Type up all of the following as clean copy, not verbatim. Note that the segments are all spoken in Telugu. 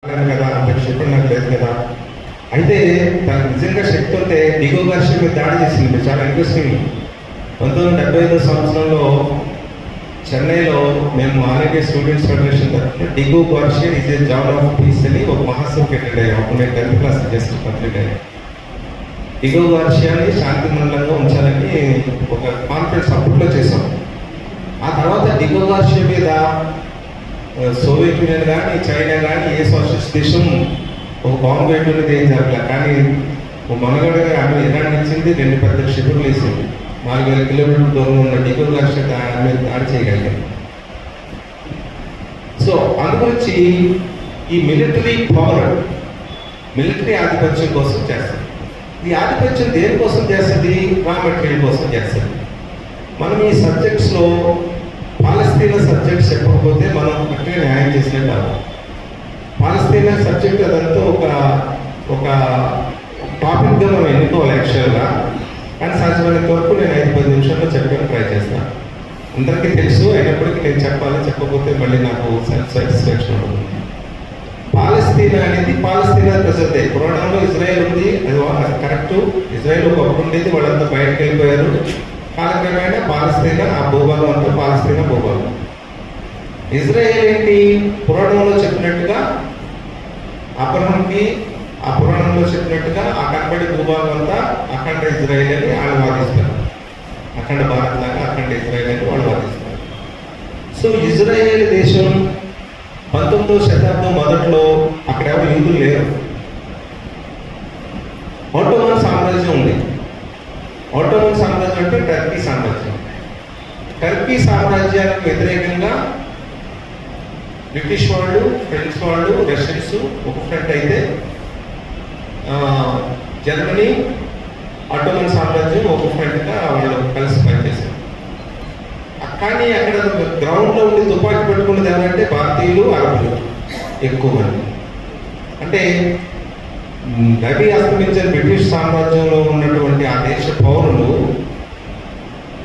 కదా, అంత శక్తి నాకు లేదు కదా. అయితే తనకు నిజంగా శక్తి ఉంటే డిగో గార్షియా మీద దాడి చేసింది. చాలా ఇంట్రెస్టింగ్. 1975 సంవత్సరంలో చెన్నైలో మేము ఆల్ ఇండియా స్టూడెంట్స్ ఫెడరేషన్ తరఫున Diego Garcia is a zone of peace అని ఒక మహాసభకి అటెండ్ అయ్యాం. అప్పుడు నేను 10th క్లాస్ జస్ట్ కంప్లీట్ అయ్యాను. డిగో గార్షియాని శాంతి మండలంగా ఉంచాలని ఒక కాన్ఫరెన్స్ అప్పట్లో చేసాం. ఆ తర్వాత డిగో గార్షియా మీద సోవియట్ యూనియన్ కానీ చైనా కానీ ఏ సోషలిస్ట్ దేశం ఒక బాంబు వేయడానికి ఏం జరగలే. కానీ మనగడగా ఆమె ఇరాన్ ఇచ్చింది, 2 పెద్ద క్షిపణులు వేసింది. 4000 కిలోమీటర్ల దూరం ఉన్న డిగో గార్షియా దాడి చేయగలిగాం. సో అందుగురించి ఈ మిలిటరీ పవర్, మిలిటరీ ఆధిపత్యం కోసం చేస్తుంది. ఈ ఆధిపత్యం దేనికోసం చేస్తుంది? రా మెటీరియల్ కోసం చేస్తుంది. మనం ఈ సబ్జెక్ట్స్లో పాలస్తీనా సబ్జెక్ట్స్ చెప్పకపోతే మనం కరెక్ట్గా న్యాయం చేసినట్టు అవ్వాలి. పాలస్తీనా సబ్జెక్ట్ అదంతా ఒక టాపిక్గా మనం ఎన్నుకోవాలి యాక్చువల్గా. కానీ సాధ్యమైనంత వరకు నేను 5-10 నిమిషాల్లో చెప్పడానికి ట్రై చేస్తాను. అందరికీ తెలుసు, అయినప్పటికీ నేను చెప్పకపోతే మళ్ళీ నాకు సెల్ఫ్ సాటిస్ఫాక్షన్ ఉంటుంది. పాలస్తీనా అనేది పాలస్తీనా ప్రజలదే. పురాణంలో ఇజ్రాయెల్ ఉంది, అది కరెక్టు. ఇజ్రాయెల్ ఒకప్పుడు ఉండేది, వాళ్ళంతా బయటకు వెళ్ళిపోయారు. కాలక్రమేణా పాలస్తీనా ఆ భూభాగం అంతా పాలస్తీనా భూభాగం. ఇజ్రాయెల్ ఏంటి? పురాణంలో చెప్పినట్టుగా అబ్రహాంకి ఆ పురాణంలో చెప్పినట్టుగా ఆ కనబడి భూభాగం అంతా అఖండ ఇజ్రాయెల్ అని వాళ్ళు వాదిస్తారు. అఖండ భారత్ లాగా అఖండ ఇజ్రాయెల్ అని వాళ్ళు వాదిస్తారు. సో ఇజ్రాయెల్ దేశం 19వ శతాబ్దం మొదట్లో అక్కడ ఎవరు యూదులు లేరు. ఆటోమన్ సామ్రాజ్యం ఉంది. ఆటోమన్ సామ్రాజ్యం అంటే టర్కీ సామ్రాజ్యం. టర్కీ సామ్రాజ్యానికి వ్యతిరేకంగా బ్రిటిష్ వాళ్ళు, ఫ్రెంచ్ వాళ్ళు, రష్యన్స్ ఒక ఫ్రంట్ అయితే, జర్మనీ, ఆటోమన్ సామ్రాజ్యం ఒక ఫ్రంట్గా వాళ్ళు కలిసి పనిచేశారు. కానీ అక్కడ గ్రౌండ్లో ఉండి తుపాకీ పెట్టుకున్నది ఎవరంటే భారతీయులు, అరబులు ఎక్కువ మంది. అంటే నది అస్తమించిన బ్రిటిష్ సామ్రాజ్యంలో ఉన్నటువంటి ఆ దేశ పౌరులు,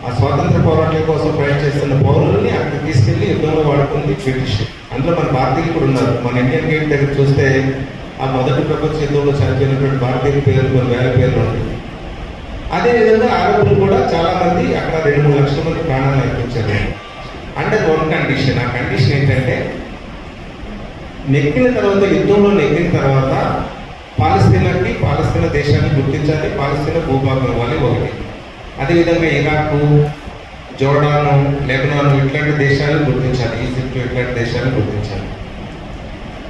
ఆ స్వాతంత్ర పోరాటం కోసం ప్రయత్నిస్తున్న పౌరులని అక్కడికి తీసుకెళ్లి యుద్ధంలో వాడుకుంది బ్రిటిష్. అందులో మన భారతీయులు కూడా ఉన్నారు. మన ఇండియన్ గేట్ దగ్గర చూస్తే ఆ మొదటి ప్రపంచ యుద్ధంలో చనిపోయినటువంటి భారతీయుల పేర్లు కొన్ని వేల పేర్లు ఉంటాయి. అదేవిధంగా అరబులు కూడా చాలామంది అక్కడ 2-3 లక్షల మంది ప్రాణాలు అర్పించారు. Under one condition. ఆ కండిషన్ ఏంటంటే యుద్ధంలో నెగ్గిన తర్వాత పాలస్తీనా దేశాన్ని గుర్తించాలి, పాలస్తీనా భూభాగం ఇవ్వాలి ఒకటి. అదేవిధంగా ఇరాకు, జోర్డాను, లెబనాన్ ఇట్లాంటి దేశాలను గుర్తించాలి, ఈజిప్ట్ ఇట్లాంటి దేశాలను గుర్తించాలి.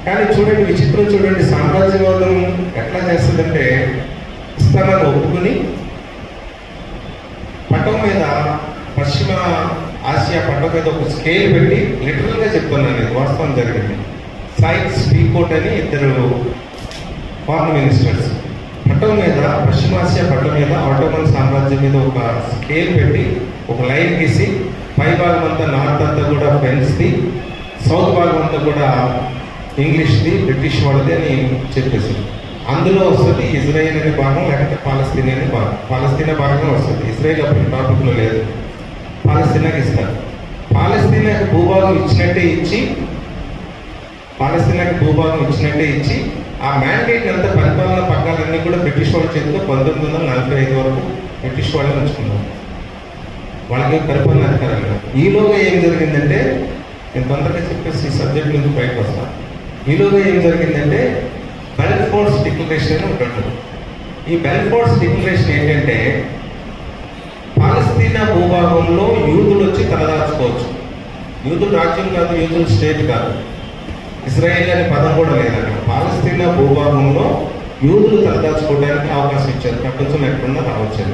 కానీ చూడండి విచిత్రం, చూడండి సామ్రాజ్యవాదం ఎట్లా చేస్తుందంటే ఇస్తానని ఒప్పుకుని పటం మీద, పశ్చిమ ఆసియా పటం మీద ఒక స్కేల్ పెట్టి, లిటరల్గా చెప్తున్నాను, ఇది వాస్తవం జరిగింది. సైక్స్ పీకోట్ అని 2 ఫారెన్ మినిస్టర్స్ పటం మీద, పశ్చిమాసియా పటం మీద ఆటోమన్ సామ్రాజ్యం మీద ఒక స్కేల్ పెట్టి ఒక లైన్ గీసి, పై భాగం అంతా నార్త్ అంతా కూడా ఫ్రెంచ్ది, సౌత్ భాగం అంతా కూడా ఇంగ్లీష్ది, బ్రిటిష్ వాళ్ళది అని చెప్పేసింది. అందులో వస్తుంది ఇజ్రాయెల్ అనే భాగం, లేకపోతే పాలస్తీనా అనే భాగం. పాలస్తీనా భాగమే వస్తుంది. ఇజ్రాయెల్ అప్పుడు టాపిక్లో లేదు. పాలస్తీనాకి ఇస్తారు. పాలస్తీనాకి భూభాగం ఇచ్చినట్టే ఇచ్చి ఆ మ్యాండేట్ అంతా పరిపాలన పగ్గాలన్నీ కూడా బ్రిటిష్ వాళ్ళ చేతిలో 1945 వరకు బ్రిటిష్ వాళ్ళని ఉంచుకున్నారు. వాళ్ళకి పరిపాలన అధికారంగా. ఈలోగా ఏం జరిగిందంటే, నేను తొందరగా చెప్పేసి ఈ సబ్జెక్ట్ నుంచి బయటకు వస్తాను. ఈలోగా ఏం జరిగిందంటే బెల్ఫోర్స్ డిక్లరేషన్ అని ఉంటుంది. ఈ బెల్ఫోర్స్ డిక్లరేషన్ ఏంటంటే పాలస్తీనా భూభాగంలో యూదులు వచ్చి తలదాచుకోవచ్చు. యూదులు రాజ్యం కాదు, యూదులు స్టేట్ కాదు, ఇజ్రాయెల్ అనే పదం కూడా లేదన్న. పాలస్తీనా భూభాగంలో యూదులు తలదాచుకోవడానికి అవకాశం ఇచ్చారు. ప్రపంచం ఎక్కడున్నా రావచ్చు.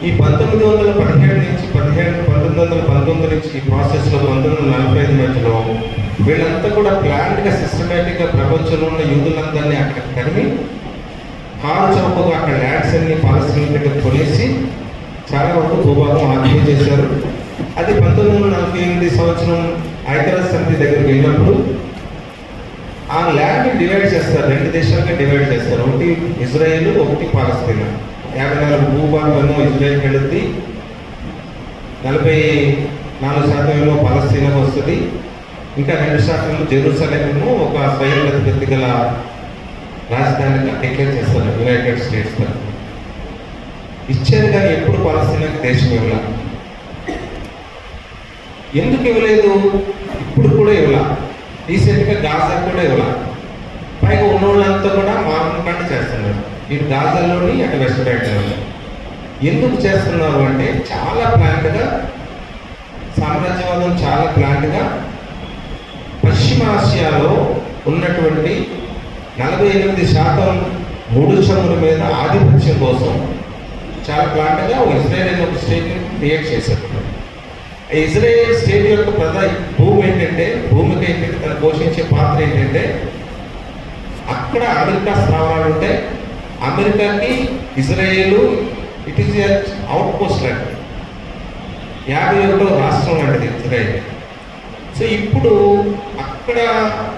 ఈ 1917 నుంచి 1919 నుంచి ఈ ప్రాసెస్లో 1945 మధ్యలో వీళ్ళంతా కూడా ప్లాన్డ్గా, సిస్టమేటిక్గా ప్రపంచంలో ఉన్న యూదులందరినీ అక్కడ తరిమి కారు చౌకగా అక్కడ ల్యాండ్స్ అన్ని పాలస్తీనా దగ్గర కొనేసి చాలా వరకు భూభాగం ఆక్యుపై చేశారు. అది 1948 సంవత్సరం ఐక్యరాజ్య సమితి దగ్గరికి వెళ్ళినప్పుడు ఆ ల్యాండ్ని డివైడ్ చేస్తారు, 2 దేశాలుగా డివైడ్ చేస్తారు. ఒకటి ఇజ్రాయెల్, ఒకటి పాలస్తీనా. 54 భూభాగం ఇజ్రాయెల్కి వెళుద్ది, 44% పాలస్తీనాకు వస్తుంది. ఇంకా 2 శాతంలో జెరూసలేమును ఒక స్వయం ప్రతిపత్తి గల రాజధానిగా డిక్లేర్ చేస్తారు యునైటెడ్ స్టేట్స్ తరఫున. ఇచ్చారు కానీ ఎప్పుడు పాలస్తీనాకి దేశం ఇవ్వాల. ఎందుకు ఇవ్వలేదు? ఇప్పుడు కూడా ఇవ్వాల. రీసెంట్గా గాజా కూడా ఇవ్వాల. పైగా ఉన్న వాళ్ళంతా కూడా మారణకాండ చేస్తున్నారు. ఇటు గాజాలోని అటు వెస్ట్ బ్యాంక్లో. ఎందుకు చేస్తున్నారు అంటే చాలా ప్లాంట్గా సామ్రాజ్యవాదం చాలా ప్లాంట్గా పశ్చిమ ఆసియాలో ఉన్నటువంటి 48% ముడి చమురు మీద ఆధిపత్యం కోసం చాలా ప్లాంట్గా ఇజ్రాయెల్ అనే ఒక స్టేట్ని క్రియేట్ చేశారు. ఇజ్రాయెల్ స్టేట్ యొక్క భూమి ఏంటంటే భూమికి ఏంటంటే తను పోషించే పాత్ర ఏంటంటే అక్కడ అమెరికా స్థావరాలు ఉంటాయి. అమెరికాకి Israel it is out post లాంటిది, 51వ రాష్ట్రం లాంటిది ఇజ్రాయేల్. సో ఇప్పుడు అక్కడ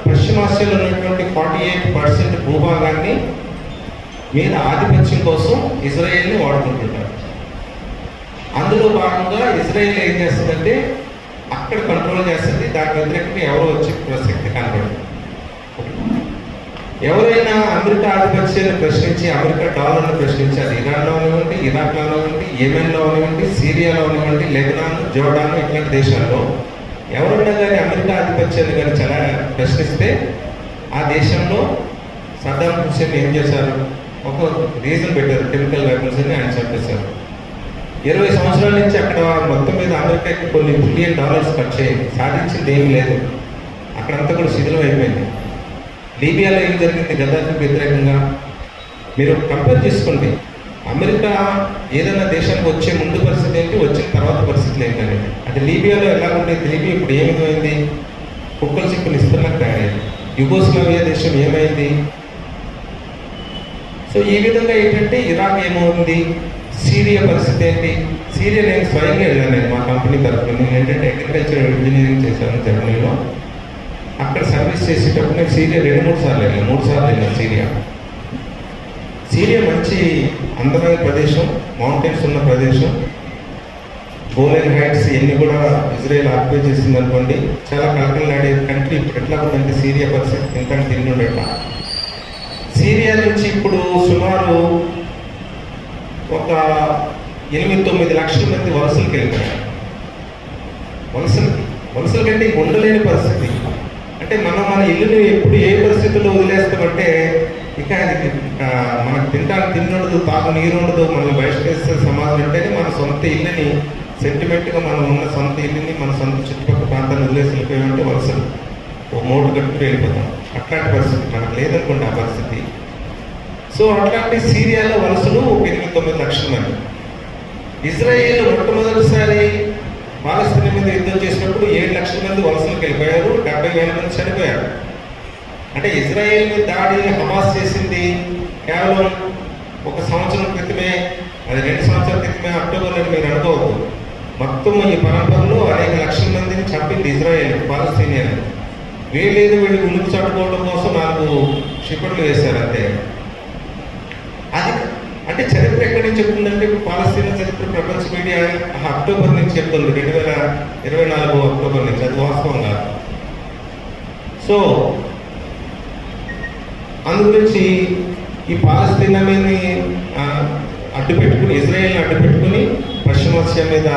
పశ్చిమాసియాలో ఉన్నటువంటి 48% భూభాగాన్ని మీద ఆధిపత్యం కోసం ఇజ్రాయేల్ని వాడుకుంటుంటారు. అందులో భాగంగా ఇజ్రాయేల్ ఏం చేస్తుందంటే అక్కడ కంట్రోల్ చేస్తుంది. దాని వ్యతిరేకంగా ఎవరో వచ్చే ప్రసక్తి కనబడదు. ఎవరైనా అమెరికా ఆధిపత్యాన్ని ప్రశ్నించి అమెరికా డాలర్ను ప్రశ్నించి అది ఇరాన్లో అవనివ్వండి, ఇరాక్లో అవనివ్వండి, యెమెన్లో అవనివ్వండి, సిరియాలో అవనివ్వండి, లెబనాన్, జోర్డాన్ ఇట్లాంటి దేశాల్లో ఎవరైనా కానీ అమెరికా ఆధిపత్యాన్ని కానీ చాలా ప్రశ్నిస్తే ఆ దేశంలో సద్దాం హుస్సేన్ ఏం చేశారు? ఒక రీజన్ పెట్టారు, కెమికల్ వెపన్స్ అని ఆయన చంపేశారు. 20 సంవత్సరాల నుంచి అక్కడ మొత్తం మీద అమెరికాకి కొన్ని $1 బిలియన్ ఖర్చు అయింది. సాధించింది ఏమీ లేదు. అక్కడంతా కూడా శిథిలం అయిపోయింది. లీబియాలో ఏం జరిగింది గద్దాఫీకి వ్యతిరేకంగా? మీరు కంపేర్ చేసుకోండి. అమెరికా ఏదైనా దేశానికి వచ్చే ముందు పరిస్థితి ఏంటి, వచ్చిన తర్వాత పరిస్థితులు ఏంటంటే అది లీబియాలో ఎలా ఉండేది? లీబియా ఇప్పుడు ఏమైంది? కుక్కల చిక్కులు ఇస్తున్నట్టు తయారైంది. యుగోస్లావియా దేశం ఏమైంది? సో ఈ విధంగా ఏంటంటే ఇరాక్ ఏమవుతుంది? సిరియా పరిస్థితి ఏంటి? సిరియా నేను స్వయంగా వెళ్ళాను. నేను మా కంపెనీ తరఫున నేను ఏంటంటే అగ్రికల్చర్ ఇంజనీరింగ్ చేశాను జర్మనీలో. అక్కడ సర్వీస్ చేసేటప్పుడు నేను సిరియా 2-3 సార్లు వెళ్ళాను. 3 సార్లు వెళ్ళాను సిరియా. సిరియా మంచి అందమైన ప్రదేశం, మౌంటైన్స్ ఉన్న ప్రదేశం. గోలెన్ హైట్స్ ఇవన్నీ కూడా ఇజ్రాయెల్ ఆక్యుపై చేసింది అనుకోండి. చాలా కలకలలాడే కంట్రీ. ఇప్పుడు ఎట్లా ఉందంటే సిరియా పరిస్థితి ఇంకా తిండుండట. సిరియా నుంచి ఇప్పుడు సుమారు ఒక 8-9 లక్షల మంది వలసలకు వెళ్ళిపోయారు. వలసల కంటే ఉండలేని పరిస్థితి. అంటే మన ఇల్లుని ఎప్పుడు ఏ పరిస్థితుల్లో వదిలేస్తామంటే ఇక అది మనకు తిండుండదు, తాగు నీరు ఉండదు, మనల్ని బహిష్కరిస్తే సమాజం అంటేనే మన సొంత ఇల్లుని సెంటిమెంట్గా మనం ఉన్న సొంత ఇల్లుని మన సొంత చుట్టుపక్కల ప్రాంతాన్ని వదిలేసి వెళ్ళిపోయామంటే వలసలు ఓ మోటు కట్టుకుని వెళ్ళిపోతాం. అట్లాంటి పరిస్థితి మనకు లేదనుకోండి ఆ పరిస్థితి. సో అట్లాంటి సిరియాలో వలసలు 8-9 లక్షల మంది. ఇజ్రాయేల్ మొట్టమొదటిసారి పాలస్తీనా మీద యుద్ధం చేసినప్పుడు 7 లక్షల మంది వలసలకు వెళ్ళిపోయారు. 70,000 మంది చనిపోయారు. అంటే ఇజ్రాయేల్ మీద దాడి హమాస్ చేసింది కేవలం 1 సంవత్సరం క్రితమే, అది 2 సంవత్సరాల క్రితమే అక్టోబర్లో మీరు అనుకోవద్దు. మొత్తం ఈ పరంపరలో అనేక లక్షల మందిని చంపింది ఇజ్రాయేల్ పాలస్తీనియన్. వీళ్ళు ఉనికి చట్టుకోవడం కోసం 4 క్షిపణులు వేశారు అంతే. అది అంటే చరిత్ర ఎక్కడి నుంచి చెప్తుందంటే ఇప్పుడు పాలస్తీనా చరిత్ర ప్రపంచ మీడియా అక్టోబర్ నుంచి చెప్తుంది, 2024 అక్టోబర్ నుంచి. అది వాస్తవం కాదు. సో అందు గురించి ఈ పాలస్తీనా మీద అడ్డు పెట్టుకుని ఇజ్రాయేల్ని అడ్డు పెట్టుకుని పశ్చిమాసియా మీద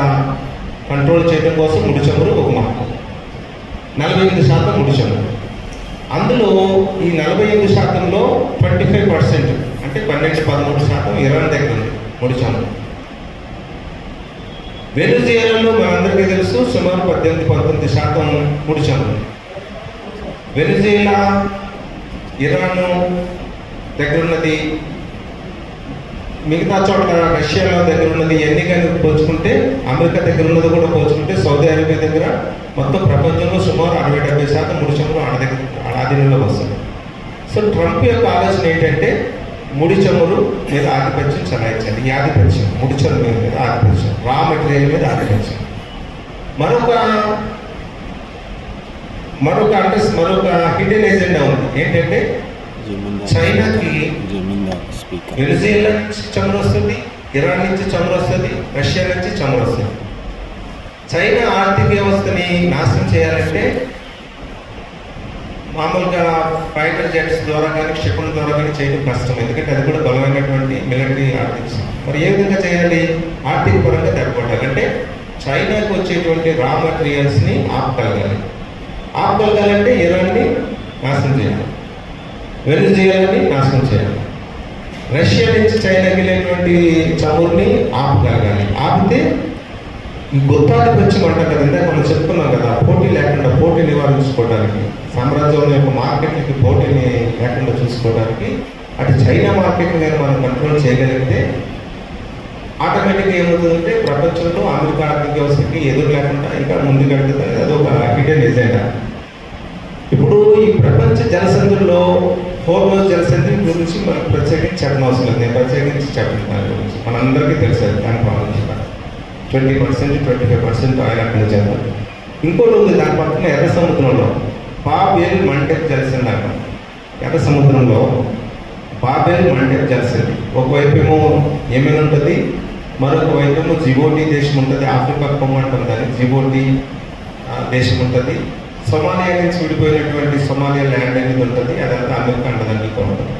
కంట్రోల్ చేయడం కోసం ముడి చమురు ఒక మార్గం. 48% ముడి చమురు. అందులో ఈ 48%లో 25% అంటే 12-13% ఇరాన్ దగ్గర ఉంది ముడి చమురు. వెనుజుయేలాలో మనందరికీ తెలుసు సుమారు 18-19% ముడి చమురు. వెనుజుయేలా ఇరాన్ దగ్గర ఉన్నది, మిగతా చోట్ల రష్యాలో దగ్గర ఉన్నది, ఇవన్నీ కానీ పోల్చుకుంటే అమెరికా దగ్గర ఉన్నది కూడా పోల్చుకుంటే సౌదీ అరేబియా దగ్గర మొత్తం ప్రపంచంలో సుమారు 60-70% ముడి చమురు ఆధీనంలో వస్తుంది. సో ట్రంప్ యొక్క ఆలోచన ఏంటంటే ముడి చమురు మీద ఆధిపత్యం చలాయించాలి. ఈ ఆధిపత్యం ముడి చమురు మీద ఆధిపత్యం, రా మెటీరియల్ మీద ఆధిపత్యం. మరొక హిడెన్ ఎజెండా ఉంది. ఏంటంటే చైనాకి వెనుజుయేలా నుంచి చమురు వస్తుంది, ఇరాన్ నుంచి చమురు వస్తుంది, రష్యా నుంచి చమురు వస్తుంది. చైనా ఆర్థిక వ్యవస్థని నాశనం చేయాలంటే మామూలుగా ఫైటర్ జెట్స్ ద్వారా కానీ క్షిపణి ద్వారా కానీ చేయడం కష్టం, ఎందుకంటే అది కూడా బలమైనటువంటి మిలిటరీ ఆర్థిక. మరి ఏ విధంగా చేయాలి? ఆర్థిక పరంగా దెబ్బకొట్టాలి. అంటే చైనాకు వచ్చేటువంటి రా మెటీరియల్స్ని ఆపగలగాలంటే ఇరాన్ని నాశనం చేయాలి, వెనిజులాని నాశనం చేయాలి. రష్యా నుంచి చైనాకి వెళ్ళేటువంటి చమురుని ఆపగలగాలి. ఆపితే ఈ గుత్తాధిపత్యం అంటాం కదా, ఇందాక మనం చెప్పుకున్నాం కదా, పోటీ లేకుండా, పోటీ నివారించుకోవడానికి, సామ్రాజ్యం యొక్క మార్కెట్కి పోటీని లేకుండా చూసుకోవడానికి అటు చైనా మార్కెట్ని కానీ మనం కంట్రోల్ చేయగలిగితే ఆటోమేటిక్గా ఏమవుతుందంటే ప్రపంచంలో అమెరికా ఆర్థిక వ్యవస్థకి ఎదురు లేకుండా ఇంకా ముందుకెళ్తుంది. అదొక హిడెన్ ఎజెండా. ఇప్పుడు ఈ ప్రపంచ జలసంధుల్లో హోర్మోజ్ జలసంధి గురించి మనకు ప్రత్యేకించి చెప్పనవసరం లేదు. నేను ప్రత్యేకించి చెప్పను దాని గురించి, మనందరికీ తెలుసు దాని ప్రాబ్లమ్స్. 20%, 25% ఆయిల్ అక్కడ చేద్దాం. ఇంకోటి ఉంది దాని పక్కన ఎర్ర సముద్రంలో బాబెల్ మండెబ్ జలసంధి అంటాం. ఎర్ర సముద్రంలో బాబెల్ మండెబ్ జలసంధి. ఒకవైపు ఏమో యెమెన్ ఉంటుంది, మరొక వైపు ఏమో జిబోటి దేశం ఉంటుంది. ఆఫ్రికా కొమ్మ అంటుంది దాన్ని, జిబోటి దేశం ఉంటుంది. సొమాలియా నుంచి విడిపోయినటువంటి సొమాలియా ల్యాండ్ అనేది ఉంటుంది, అదంతా అమెరికా అంటదండితో ఉంటుంది.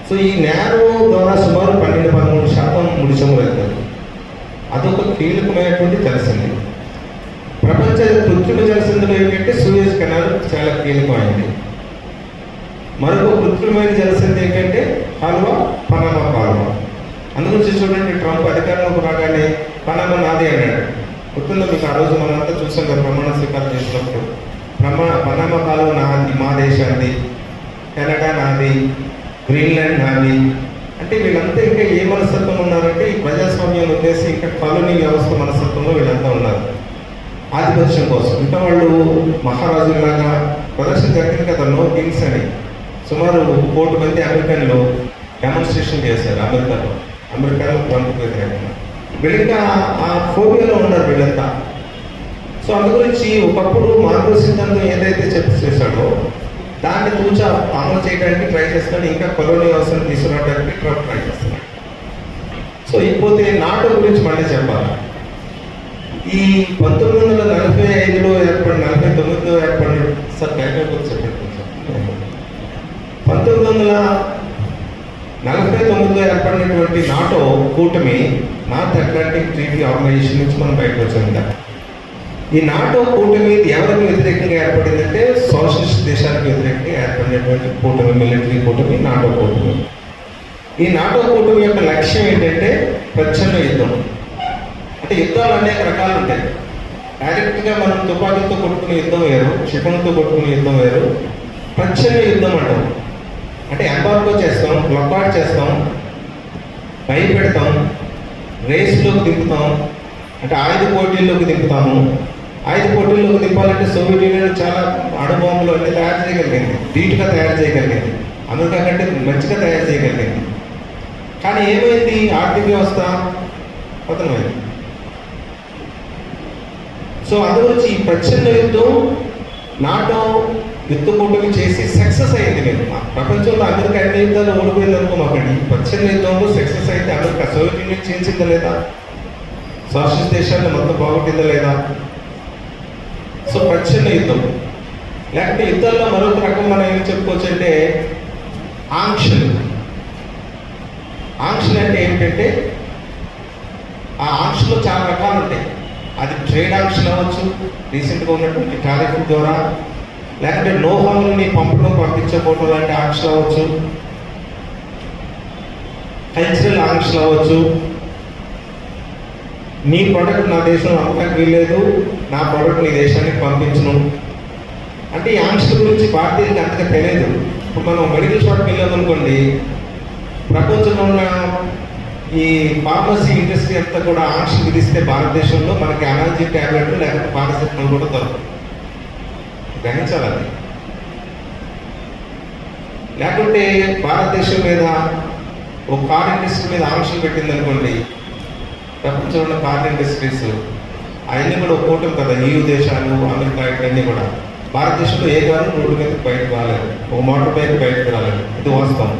సో ఈ నేరో ద్వారా సుమారు 12-13% ముడి చమురు అవుతుంది. అదొక కీలకమైనటువంటి జలసంధి. ప్రపంచ కృత్రిమ జలసంధిలో ఏంటంటే సూయజ్ కెనాల్ చాలా కీలకమైంది. మరొక కృత్రిమైన జలసంధి ఏంటంటే పనామా కాలువ. అందుగురించి చూడండి, ట్రంప్ అధికారంలోకి రాగానే పనామా నాది అన్నాడు. గుర్తుందో మీకు? ఆ రోజు మనంతా చూసాం కదా, ప్రమాణ స్వీకారం చేసినప్పుడు పనామా కాలువ నాది, మా దేశాన్ని, కెనడా నాది, గ్రీన్లాండ్ నాది. అంటే వీళ్ళంతా ఇంకా ఏ మనస్తత్వం ఉన్నారంటే ఈ ప్రజాస్వామ్యాన్ని ఉద్దేశి ఇంకా కాలనీ వ్యవస్థ మనస్తత్వంలో వీళ్ళంతా ఉన్నారు, ఆధిపత్యం కోసం. ఇంకా వాళ్ళు మహారాజులాగా ప్రదర్శన జరిగింది కదా, నో కింగ్స్ అని. సుమారు 1 కోటి మంది అమెరికన్లు డెమాన్స్ట్రేషన్ చేశారు అమెరికాలో ట్రంప్ వ్యతిరేకంగా. వీళ్ళంతా ఆ ఫోబియాలో ఉన్నారు వీళ్ళంతా. సో అందు గురించి ఒకప్పుడు మార్గో సిద్ధాంతం ఏదైతే చేశాడో దాన్ని తూచా అమలు చేయడానికి ట్రై చేస్తున్నాడు. ఇంకా కొలోనీ వ్యవస్థను తీసుకురావడానికి ట్రంప్ ట్రై చేస్తున్నాడు. సో ఇకపోతే నాటో గురించి మళ్ళీ చెప్పాలి. ఈ 1945లో ఏర్పడిన, 49లో ఏర్పడిన, సార్ బ్యాక్గ్రౌండ్ చెప్పండి కొంచెం. 1949లో ఏర్పడినటువంటి నాటో కూటమి, నార్త్ అట్లాంటిక్ ట్రీటీ ఆర్గనైజేషన్ నుంచి మనం బయటకు వచ్చాం. ఈ నాటో కూటమి ఎవరికి వ్యతిరేకంగా ఏర్పడిందంటే సోషలిస్ట్ దేశాలకు వ్యతిరేకంగా ఏర్పడినటువంటి కూటమి, మిలిటరీ కూటమి, నాటో కూటమి. ఈ నాటో కూటమి యొక్క లక్ష్యం ఏంటంటే ప్రచ్ఛన్న యుద్ధం. అంటే యుద్ధాలు అనేక రకాలు ఉంటాయి. డైరెక్ట్గా మనం తుపాకీలతో కొట్టుకునే యుద్ధం వేరు, క్షిపణితో కొట్టుకునే యుద్ధం వేరు. ప్రచ్ఛన్న యుద్ధం అంటాం. అంటే ఎంబార్గో చేస్తాం, బ్లాక్అవుట్ చేస్తాం, భయపెడతాం, రేస్లోకి దింపుతాం, అంటే ఆయుధ పోటీల్లోకి దింపుతాము. ఆయుధ పోటీల్లోకి దింపాలంటే సోవియట్ యూనియన్ చాలా అణుబాంబులు అన్నీ తయారు చేయగలిగింది, ధీటుగా తయారు చేయగలిగింది, అమెరికా కంటే మంచిగా తయారు చేయగలిగింది. కానీ ఏమైంది? ఆర్థిక వ్యవస్థ పతనమైంది. సో అందుగురించి ఈ ప్రచ్ఛన్న యుద్ధం నాటో యుద్ధ కూటమి చేసి సక్సెస్ అయింది. మేము ప్రపంచంలో అమెరికా అన్ని యుద్ధాలు ఓడిపోయింది అనుకోమాకండి. ఈ ప్రచ్ఛన్న యుద్ధంలో సక్సెస్ అయితే అమెరికా సోవియట్ యూనియన్ చేసిందా లేదా? సోషలిస్ట్ దేశాన్ని మొత్తం బాగుంటుందా లేదా? సో ప్రచ్ఛన్న యుద్ధం. లేకపోతే యుద్ధాల్లో మరొక రకం మనం ఏం చెప్పుకోవచ్చు అంటే ఆంక్షలు. ఆంక్షలు అంటే ఏమిటంటే ఆ ఆంక్షలు చాలా రకాలు ఉంటాయి. అది ట్రేడ్ ఆంక్షలు అవ్వచ్చు, రీసెంట్గా ఉన్నటువంటి టారిఫ్ ద్వారా, లేకపోతే నోహాలని పంపడం పంపించకపోవడం లాంటి ఆంక్షలు అవ్వచ్చు, కల్చరల్ ఆంక్షలు అవ్వచ్చు. నీ ప్రోడక్ట్ నా దేశంలో అమ్మకానికి వీల్లేదు, నా ప్రోడక్ట్ నీ దేశానికి పంపించను. అంటే ఈ ఆంక్షల గురించి భారతీయులకు అంతగా తెలియదు. ఇప్పుడు మనం మెడికల్ షాప్కి వెళ్ళామనుకోండి, ప్రపంచంలో ఉన్న ఈ ఫార్మసీ ఇండస్ట్రీ అంతా కూడా ఆంక్షలు విధిస్తే భారతదేశంలో మనకి అనాలజీ ట్యాబ్లెట్లు లేకపోతే పారాసెటమాల్ కూడా దొరకదు. గ్రహించాలి. లేకుంటే భారతదేశం మీద ఒక కార్ ఇండస్ట్రీ మీద ఆంక్షలు పెట్టింది అనుకోండి, ప్రపంచంలో ఉన్న కార్ ఇండస్ట్రీస్ అవన్నీ కూడా ఒక్కోవటం కదా, EU దేశాలు, అమెరికా, ఇవన్నీ కూడా. భారతదేశంలో ఏ కారు రోడ్డు మీద బయటకు రాలేదు, ఒక మోటార్ బైక్ బయటకు రాలేదు. ఇది వాస్తవం.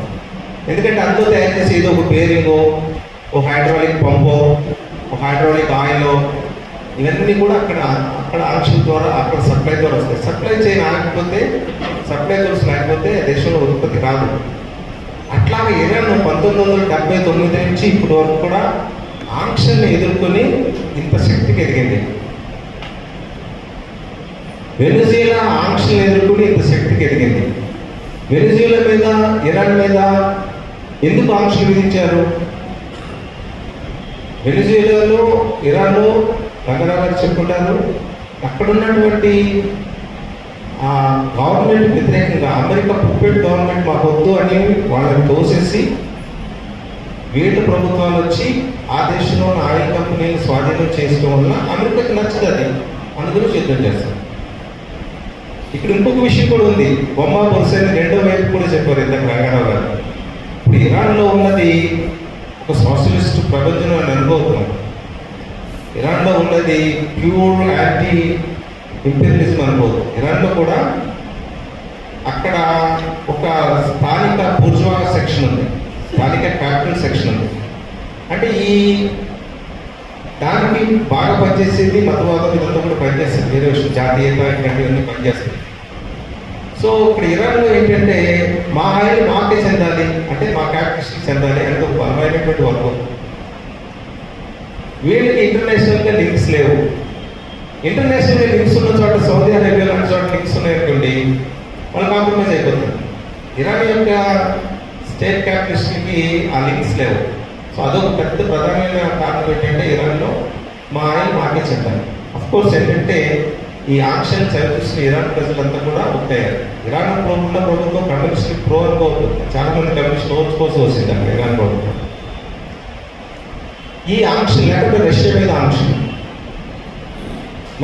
ఎందుకంటే అందులో తయారు చేసి ఏదో ఒక బేరింగో, ఒక హైడ్రాలిక్ పంపో, ఒక హైడ్రాలిక్ ఆయిలో, ఇవన్నీ కూడా అక్కడ ఆంక్షల ద్వారా అక్కడ సప్లై ద్వారా వస్తాయి. సప్లై చైన్ ఆగకపోతే, సప్లై సోర్స్ లేకపోతే దేశంలో ఉత్పత్తి కాదు. అట్లాగే ఇరాన్ 1979 నుంచి ఇప్పటి వరకు కూడా ఆంక్షల్ని ఎదుర్కొని ఇంత శక్తికి ఎదిగింది. వెనిజులా ఆంక్షల్ని ఎదుర్కొని ఇంత శక్తికి ఎదిగింది. వెనిజులా మీద, ఇరాన్ మీద ఎందుకు ఆంక్షలు విధించారు? వెనిజులాలో, ఇరాన్లో రంగరావు గారు చెప్పుకుంటారు, అక్కడ ఉన్నటువంటి గవర్నమెంట్ వ్యతిరేకంగా అమెరికా పుప్పెట్ గవర్నమెంట్ మాకు వద్దు అని వాళ్ళని తోసేసి వీళ్ళ ప్రభుత్వాలు వచ్చి ఆ దేశంలో ఉన్న ఆయిల్ కంపెనీని స్వాధీనం చేసుకోవడం వల్ల అమెరికాకి నచ్చదు, అది అందుకని యుద్ధం చేస్తారు. ఇక్కడ ఇంకొక విషయం కూడా ఉంది, బొమ్మ బొరుసైన రెండో వైపు కూడా చెప్పారు ఇందాక రంగారావు గారు. ఇప్పుడు ఇరాన్లో ఉన్నది ఒక సోషలిస్ట్ ప్రపంచం అని అనుకోతున్నాం. ఇరాన్లో ఉన్నది ప్యూర్ యాంటీ ఇంపీరియలిజం అనుకోదు. ఇరాన్లో కూడా అక్కడ ఒక స్థానిక బూర్జువా సెక్షన్ ఉంది, స్థానిక క్యాపిటల్ సెక్షన్ ఉంది. అంటే ఈ దానికి బాగా పనిచేసేది మతవాదం, ఇదంతా కూడా పనిచేస్తుంది, వేరే విషయం జాతీయత ఇలాంటివన్నీ పనిచేస్తుంది. సో ఇక్కడ ఇరాన్లో ఏంటంటే మా ఆయిల్ మాకే చెందాలి, అంటే మా క్యాపిటల్స్కి చెందాలి అనేది ఒక బలమైనటువంటి వర్గం. వీళ్ళకి ఇంటర్నేషనల్గా లింక్స్ లేవు. ఇంటర్నేషనల్గా లింక్స్ ఉన్న చోట, సౌదీ అరేబియా లాంటి చోట లింక్స్ ఉన్నాయనుకోండి, వాళ్ళు కాంప్రమైజ్ అయిపోతారు. ఇరాన్ యొక్క స్టేట్ క్యాపిటల్స్కి ఆ లింక్స్ లేవు. సో అదొక పెద్ద ప్రధానమైన కారణం ఏంటంటే ఇరాన్లో మా ఆయిల్ మాకే చెందాలి. అఫ్కోర్స్ ఏంటంటే ఈ ఆంక్షలు చదివిస్తున్న ఇరాన్ ప్రజలంతా కూడా ఒక్కయ్యారు. ఇరాన్ ఉన్న ప్రభుత్వం కమ్యూనిస్ట్ ప్రో అనుకోవద్దు, చాలా మంది కమ్యూనిస్ట్ ఓట్స్ కోసం వచ్చింది అక్కడ ఇరాన్ ప్రభుత్వం. ఈ ఆంక్షలు లేకపోతే రష్యా మీద ఆంక్షలు,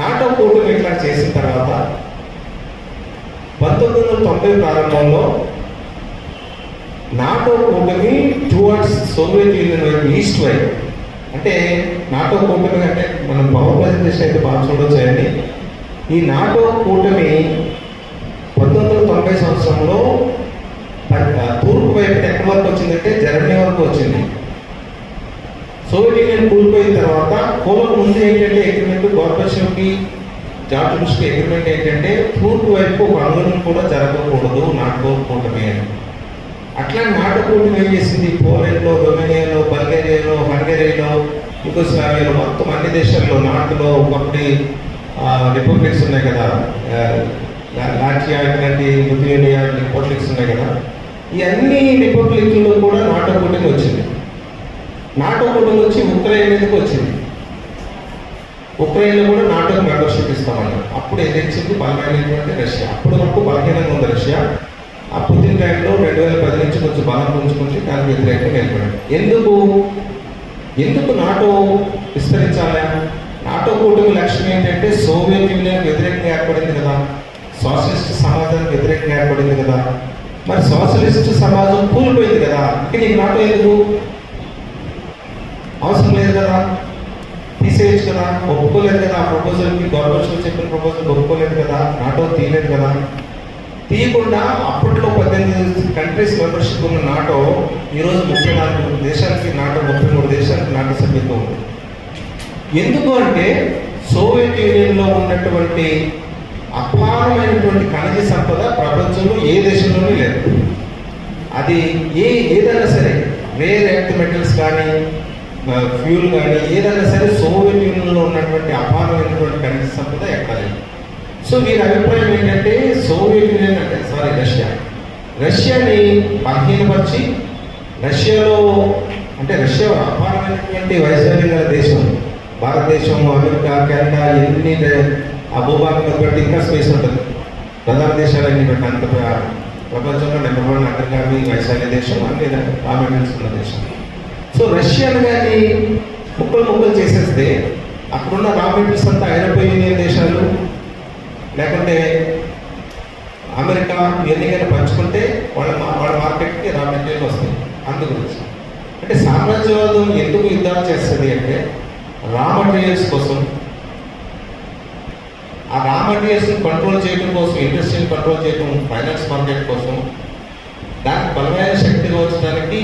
నాటో కూటమి ఇట్లా చేసిన తర్వాత 1990 ప్రారంభంలో నాటో కూటమి టువర్డ్స్ సోవియట్ యూనియన్ వైపు, ఈస్ట్ వైపు, అంటే నాటో కూటమి అంటే మనం పవర్ ప్రజెంటేషన్ అయితే బాగా చూడవచ్చు అండి. ఈ నాటో కూటమి 1990 సంవత్సరంలో తూర్పు వైపు ఎక్కడి వరకు వచ్చిందంటే జర్మనీ వరకు వచ్చింది. సోవియట్ యూనియన్ కూలిపోయిన తర్వాత కోలకు ముందు ఏంటంటే అగ్రిమెంట్, గోర్బచేవ్కి, జార్జ్ బుష్కి అగ్రిమెంట్ ఏంటంటే తూర్పు వైపు ఒక అంగుళం కూడా జరగకూడదు నాటో కూటమి అని. అట్లా నాటో కూటమి ఏం చేసింది, పోలాండ్లో, రొమేనియాలో, బల్గేరియాలో, హంగేరియాలో, యుగోస్లావియాలో, మొత్తం అన్ని దేశాల్లో, నాటులో ఒకటి రిపబ్లిక్స్ ఉన్నాయి కదా, లాట్వియా ఇట్లాంటి, లిథువేనియా రిపబ్లిక్స్ ఉన్నాయి కదా, ఈ అన్ని రిపబ్లిక్లో కూడా నాటో కూటమి వచ్చింది. నాటో కూటమి వచ్చి ఉక్రెయిన్ మీదకి వచ్చింది. ఉక్రెయిన్లో కూడా నాటోకి మెంబర్షిప్ ఇస్తామన్నారు. అప్పుడు ఎదిరించింది బలమైనటువంటి రష్యా. అప్పటి వరకు బలహీనంగా ఉంది రష్యా. ఆ పుతిన్ టైంలో 2010 నుంచి కొంచెం బలం పుంజుకుంటే దానికి వ్యతిరేకంగా వెళ్ళిపోయాడు. ఎందుకు నాటో విస్తరించాలా? నాటో కూటమి లక్ష్యం ఏంటంటే సోవియట్ యూనియన్ వ్యతిరేకంగా ఏర్పడింది కదా, సోషలిస్ట్ సమాజానికి వ్యతిరేకంగా ఏర్పడింది కదా, మరి సోషలిస్ట్ సమాజం కూలిపోయింది కదా, ఇంకా నీకు నాటో ఎందుకు అవసరం లేదు కదా, తీసేయచ్చు కదా, ఒప్పుకోలేదు కదా, ఆ ప్రపోజల్కి గవర్నమెంట్ చెప్పిన ప్రపోజల్ ఒప్పుకోలేదు కదా, నాటో తీయలేదు కదా. తీయకుండా అప్పట్లో 18 కంట్రీస్ మెంబర్షిప్ ఉన్న నాటో ఈరోజు 34 దేశాలకి, నాటో 33 దేశాలకి నాటో సభ్యత్వం ఉంది. ఎందుకు అంటే సోవియట్ యూనియన్లో ఉన్నటువంటి అపారమైనటువంటి ఖనిజ సంపద ప్రపంచంలో ఏ దేశంలోనూ లేదు. అది ఏదైనా సరే, రేర్ ఎర్త్ మెటల్స్ కానీ, ఫ్యూల్ కానీ, ఏదైనా సరే సోవియట్ యూనియన్లో ఉన్నటువంటి అపారమైనటువంటి ఖనిజ సంపద ఎక్కడ లేదు. సో వీరి అభిప్రాయం ఏంటంటే సోవియట్ యూనియన్ అంటే రష్యాని బలహీనపరిచి, రష్యాలో అంటే రష్యా అపారమైనటువంటి వైశాల్యం గల దేశం, భారతదేశం, అమెరికా, కెనడా, ఎన్ని ఆ భూభాగం బట్టి ఇంకా స్పేస్ ఉంటుంది. ప్రధాన దేశాలన్నీ బట్టి అంత ప్రపంచంలో నెంబర్ 1 అగ్రగామి వైశాల్య దేశం, అన్ని రామెటల్స్ ఉన్న దేశం. సో రష్యాను కానీ ముక్కలు చేసేస్తే అక్కడున్న రామెటల్స్ అంతా ఐరోపా యూనియన్ దేశాలు లేకుంటే అమెరికా ఇవన్నీ కానీ పంచుకుంటే వాళ్ళ మార్కెట్కి రా మెటీరియల్ వస్తుంది. అందుగురించి అంటే సామ్రాజ్యవాదం ఎందుకు యుద్ధాలు చేస్తుంది అంటే రా మెటీరియల్స్ కోసం, ఆ రా మెటీరియల్స్ని కంట్రోల్ చేయడం కోసం, ఇండస్ట్రీని కంట్రోల్ చేయడం, ఫైనాన్స్ మార్కెట్ కోసం, దానికి బలమైన శక్తిగా వచ్చడానికి